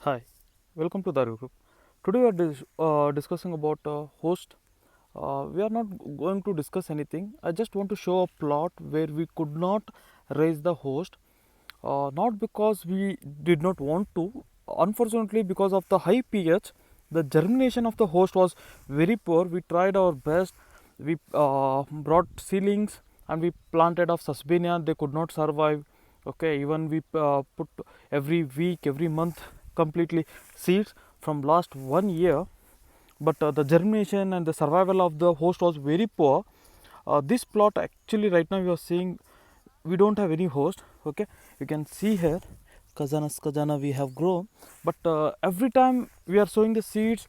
Hi, welcome to Daru Group. Today we are discussing about host. We are not going to discuss anything. I just want to show a plot where we could not raise the host, not because we did not want to. Unfortunately, because of the high pH, the germination of the host was very poor. We tried our best. We brought seedlings and we planted of Susbania. They could not survive. Okay, even we put every week, every month completely seeds from last 1 year, but the germination and the survival of the host was very poor. This plot actually right now you are seeing we don't have any host. Okay, you can see here Khazana we have grown, but every time we are sowing the seeds,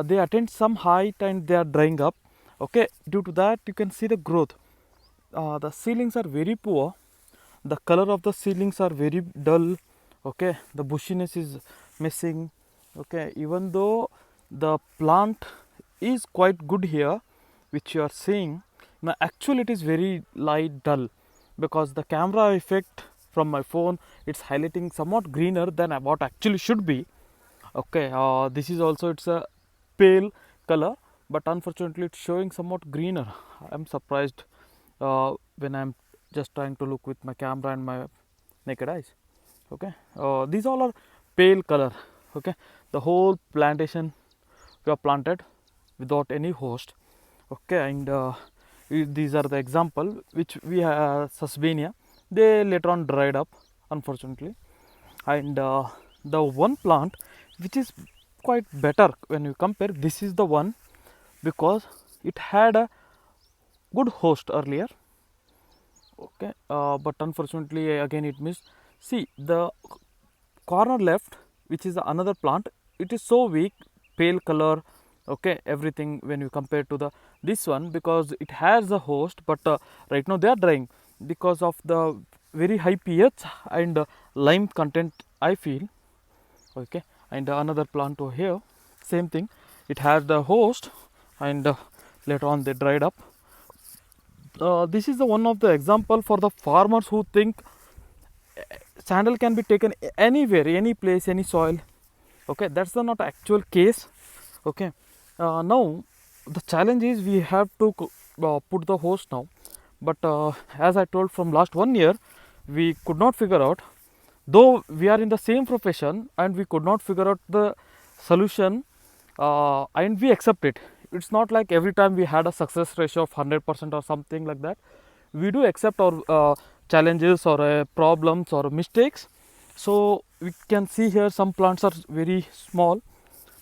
they attain some height and they are drying up. Okay, due to that you can see the growth. The seedlings are very poor, the color of the seedlings are very dull. Okay, the bushiness is missing. Okay, even though the plant is quite good here, which you are seeing now, actually it is very light dull because the camera effect from my phone, it's highlighting somewhat greener than what actually should be. Okay, this is also, it's a pale color, but unfortunately it's showing somewhat greener. I'm surprised when I'm just trying to look with my camera and my naked eyes. Okay, these all are pale color. Okay, the whole plantation we have planted without any host. Okay, and these are the example which we have Susbania. They later on dried up, unfortunately. And the one plant which is quite better when you compare, this is the one because it had a good host earlier. Okay, but unfortunately again it missed. See the corner left, which is another plant, it is so weak, pale color. Okay, everything when you compare to the this one, because it has a host, but right now they are drying because of the very high pH and lime content, I feel. Okay, and another plant over here, same thing, it has the host and later on they dried up. This is the one of the example for the farmers who think sandal can be taken anywhere, any place, any soil. Okay, that's the not actual case. Okay, now the challenge is we have to put the host now, but as I told, from last 1 year we could not figure out, though we are in the same profession and we could not figure out the solution, and we accept it. It's not like every time we had a success ratio of 100% or something like that. We do accept our challenges or problems or mistakes. So we can see here some plants are very small,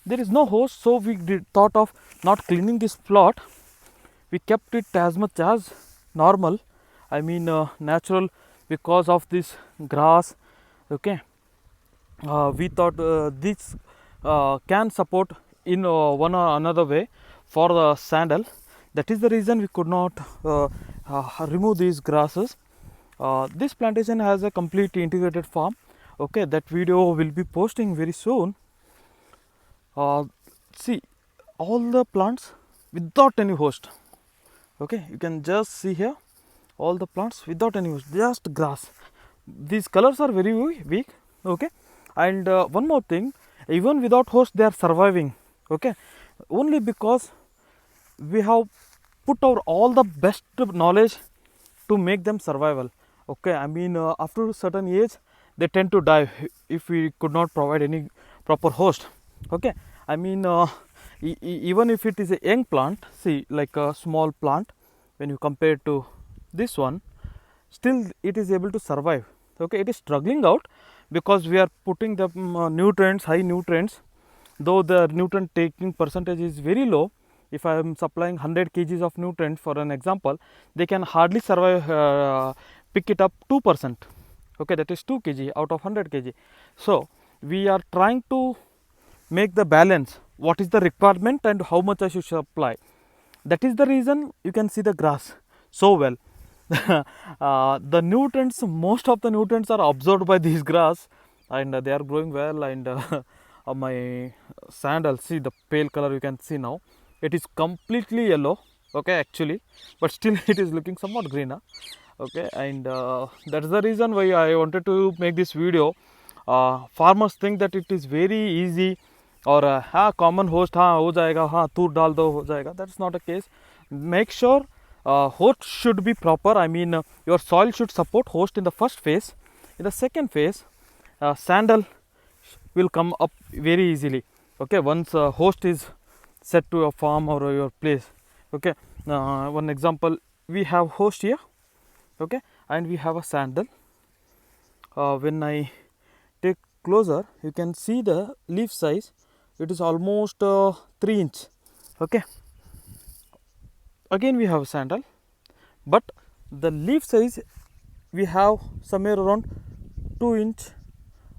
there is no host, so we did thought of not cleaning this plot. We kept it as much as normal, I mean natural, because of this grass. Okay, we thought this can support in one or another way for the sandal. That is the reason we could not remove these grasses. This plantation has a complete integrated farm. Okay, that video will be posting very soon. See all the plants without any host. Okay, you can just see here all the plants without any host, just grass. These colors are very weak. Okay, and one more thing, even without host they are surviving. Okay, only because we have put our all the best knowledge to make them survival. Okay, I mean after a certain age they tend to die if we could not provide any proper host. Okay, I mean even if it is a young plant, see like a small plant, when you compare to this one, still it is able to survive. Okay, it is struggling out because we are putting the nutrients, high nutrients, though the nutrient taking percentage is very low. If I am supplying 100 kgs of nutrient for an example, they can hardly survive, pick it up 2%. Okay, that is 2 kg out of 100 kg. So we are trying to make the balance, what is the requirement and how much I should supply. That is the reason you can see the grass so well. The nutrients, most of the nutrients are absorbed by this grass, and they are growing well. And my sandal, see the pale color you can see now, it is completely yellow. Okay, actually, but still it is looking somewhat greener. Okay, and that's the reason why I wanted to make this video. farmers think that it is very easy, or हाँ common host हाँ हो जाएगा, हाँ तूर डाल दो हो जाएगा. That's not a case. Make sure host should be proper. I mean your soil should support host in the first phase. In the second phase, sandal will come up very easily. Okay, once host is set to your farm or your place. Okay, one example, we have host here. Okay, and we have a sandal. When I take closer, you can see the leaf size. It is almost 3 inch. Okay, again we have a sandal, but the leaf size we have somewhere around 2 inch,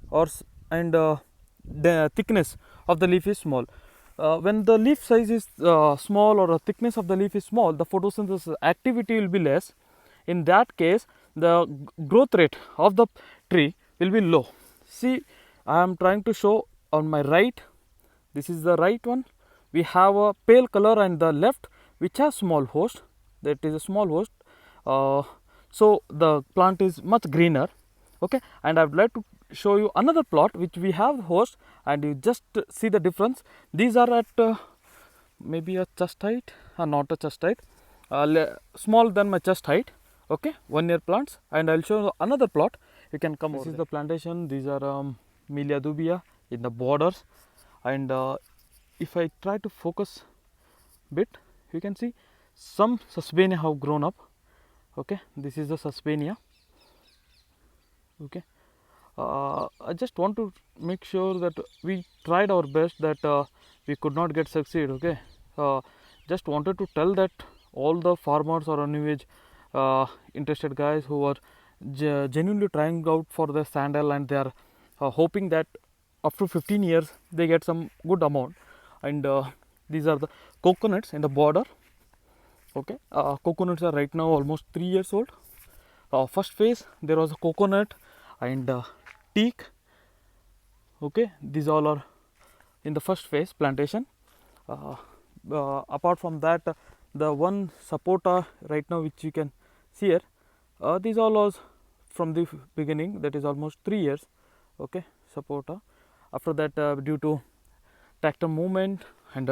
or and the thickness of the leaf is small. When the leaf size is small, or the thickness of the leaf is small, the photosynthesis activity will be less. In that case, the growth rate of the tree will be low. See, I am trying to show on my right. This is the right one. We have a pale color, and the left which has small host, that is a small host. So the plant is much greener. Okay, and I would like to show you another plot which we have host, and you just see the difference. These are at maybe a chest height, not a chest height, small than my chest height. Okay, 1 year plants, and I'll show you another plot. You can come. This is the plantation. These are Melia dubia in the borders, and if I try to focus bit, you can see some Susbania have grown up. Okay, this is the Susbania. Okay, I just want to make sure that we tried our best, that we could not get succeed. Okay, just wanted to tell that all the farmers or new age interested guys who are genuinely trying out for the sandal, and they are hoping that after 15 years they get some good amount. And these are the coconuts in the border. Okay, coconuts are right now almost 3 years old. First phase there was a coconut and teak. Okay, these all are in the first phase plantation. Apart from that, the one sapota right now which you can see here, these all was from the beginning, that is almost 3 years. Okay, sapota. After that, due to tractor movement and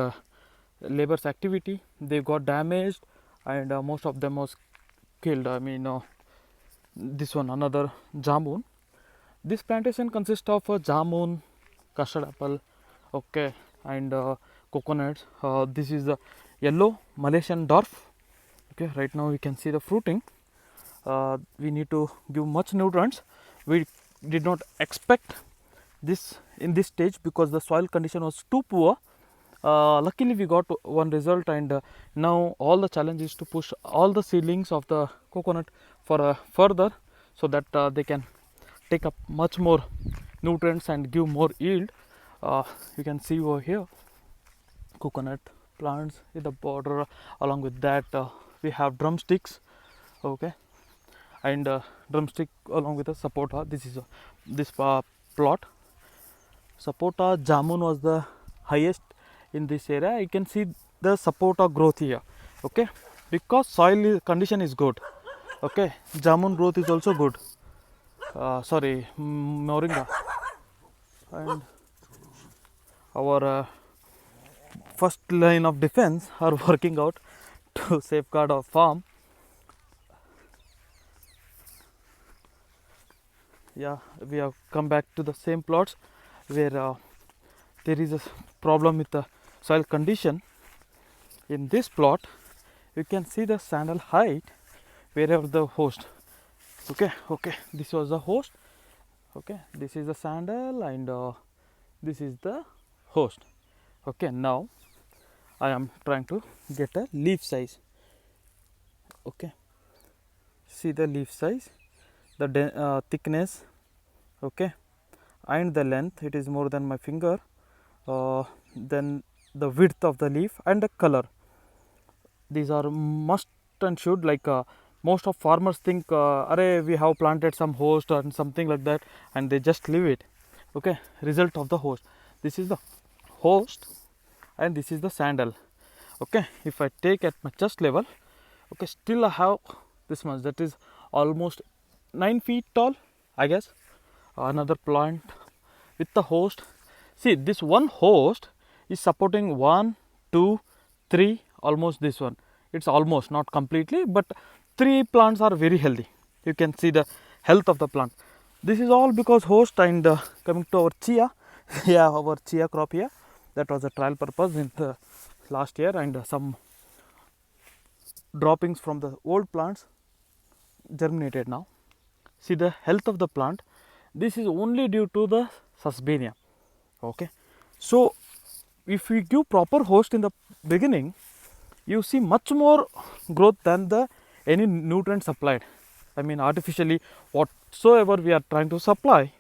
labor's activity, they got damaged, and most of them was killed. I mean, this one, another jamun. This plantation consists of jamun, custard apple, okay, and coconuts. This is the yellow Malaysian dwarf. Okay, right now we can see the fruiting. We need to give much nutrients. We did not expect this in this stage because the soil condition was too poor. Luckily we got one result, and now all the challenge is to push all the seedlings of the coconut for further, so that they can take up much more nutrients and give more yield. You can see over here coconut plants in the border. Along with that, we have drumsticks. Okay, and drumstick along with the sapota. This is this plot. Sapota jamun was the highest in this area. You can see the sapota growth here. Okay, because soil condition is good. Okay, jamun growth is also good. Sorry, moringa. And our first line of defense are working out to safeguard our farm. Yeah, we have come back to the same plots where there is a problem with the soil condition. In this plot, you can see the sandal height wherever the host. Okay, this was the host. Okay, this is the sandal, and this is the host. Okay, now I am trying to get a leaf size. Okay, see the leaf size, the thickness, okay, and the length. It is more than my finger. Then the width of the leaf and the color. These are must and should, like most of farmers think, array we have planted some host or something like that, and they just leave it. Okay, result of the host. This is the host, and this is the sandal. Okay, if I take at my chest level, okay, still I have this much, that is almost 9 feet tall, I guess. Another plant with the host. See, this one host is supporting 1, 2, 3, almost this one. It's almost, not completely, but 3 plants are very healthy. You can see the health of the plant. This is all because host. And coming to our chia, yeah, our chia crop here, that was a trial purpose in the last year, and some droppings from the old plants germinated now. See the health of the plant. This is only due to the Sesbania. Okay, so if we give proper host in the beginning, you see much more growth than the any nutrient supplied. I mean, artificially whatsoever we are trying to supply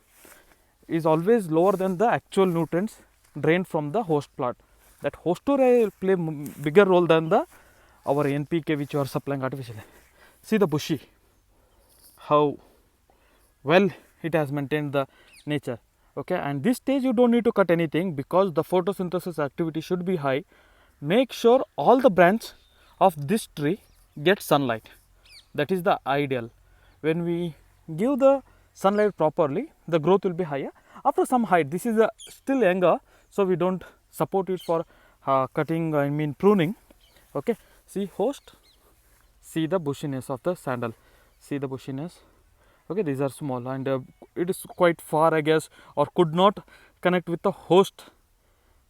is always lower than the actual nutrients drained from the host plant. That host to play bigger role than the our NPK which you are supplying artificially. See the bushy, how well it has maintained the nature. Okay, and this stage you don't need to cut anything because the photosynthesis activity should be high. Make sure all the branch of this tree get sunlight. That is the ideal. When we give the sunlight properly, the growth will be higher. After some height, this is still younger, so we don't support it for cutting, I mean pruning. Okay, see host, see the bushiness of the sandal, see the bushiness. Okay, these are small, and it is quite far, I guess, or could not connect with the host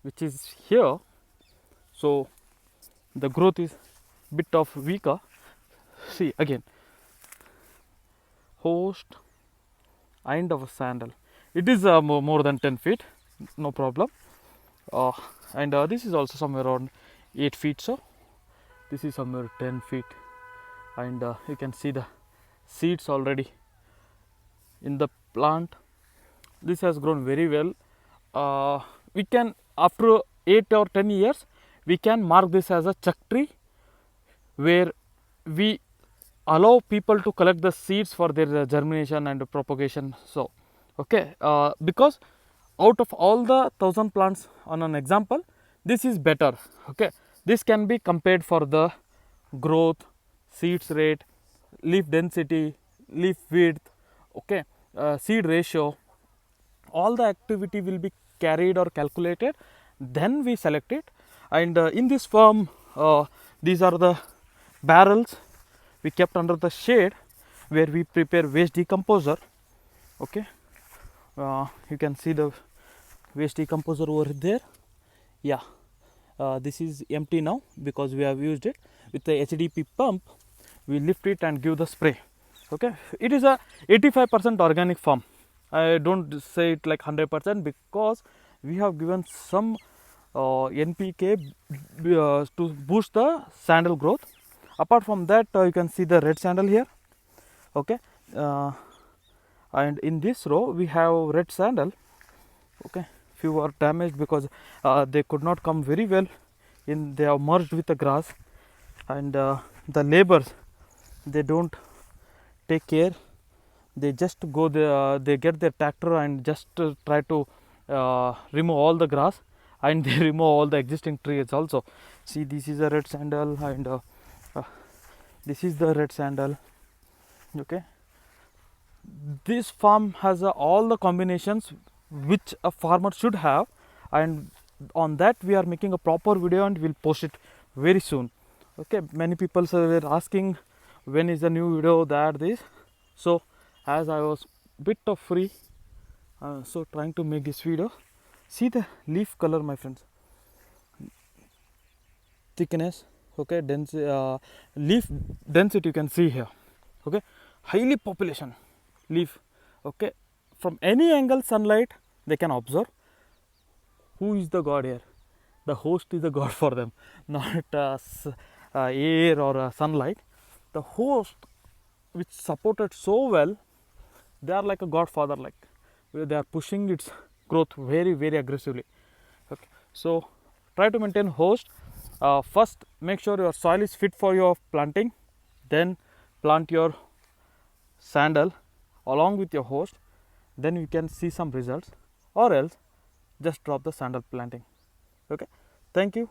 which is here, so the growth is bit of weaker. See again, host and our sandal, it is more than 10 feet, no problem. And this is also somewhere around 8 feet, so this is somewhere 10 feet, and you can see the seeds already in the plant. This has grown very well. We can, after 8 or 10 years, we can mark this as a chuck tree, where we allow people to collect the seeds for their germination and propagation. So okay, because out of all the 1000 plants on an example, this is better. Okay, this can be compared for the growth, seeds rate, leaf density, leaf width, okay, seed ratio, all the activity will be carried or calculated, then we select it. And in this farm, these are the barrels we kept under the shade where we prepare waste decomposer. Okay, you can see the waste decomposer over there. Yeah, this is empty now because we have used it. With the HDP pump, we lift it and give the spray. Okay, it is a 85% organic farm. I don't say it like 100% because we have given some NPK to boost the sandal growth. Apart from that, you can see the red sandal here. Okay, and in this row we have red sandal. Okay, few are damaged because they could not come very well in, they have merged with the grass, and the laborers, they don't take care. They just go there, they get their tractor and just try to remove all the grass, and they remove all the existing trees also. See, this is a red sandal, and this is the red sandal. Okay, this farm has all the combinations which a farmer should have, and on that we are making a proper video and we'll post it very soon. Okay, many people were asking when is the new video, that this. So as I was bit of free, so trying to make this video. See the leaf color, my friends, thickness, okay, leaf density you can see here. Okay, highly population leaf. Okay, from any angle sunlight they can observe. Who is the god here? The host is the god for them, not air or sunlight. The host which supported so well, they are like a godfather, like they are pushing its growth very aggressively. Okay, so try to maintain host. First make sure your soil is fit for your planting, then plant your sandal along with your host, then you can see some results, or else just drop the sandal planting. Okay, thank you.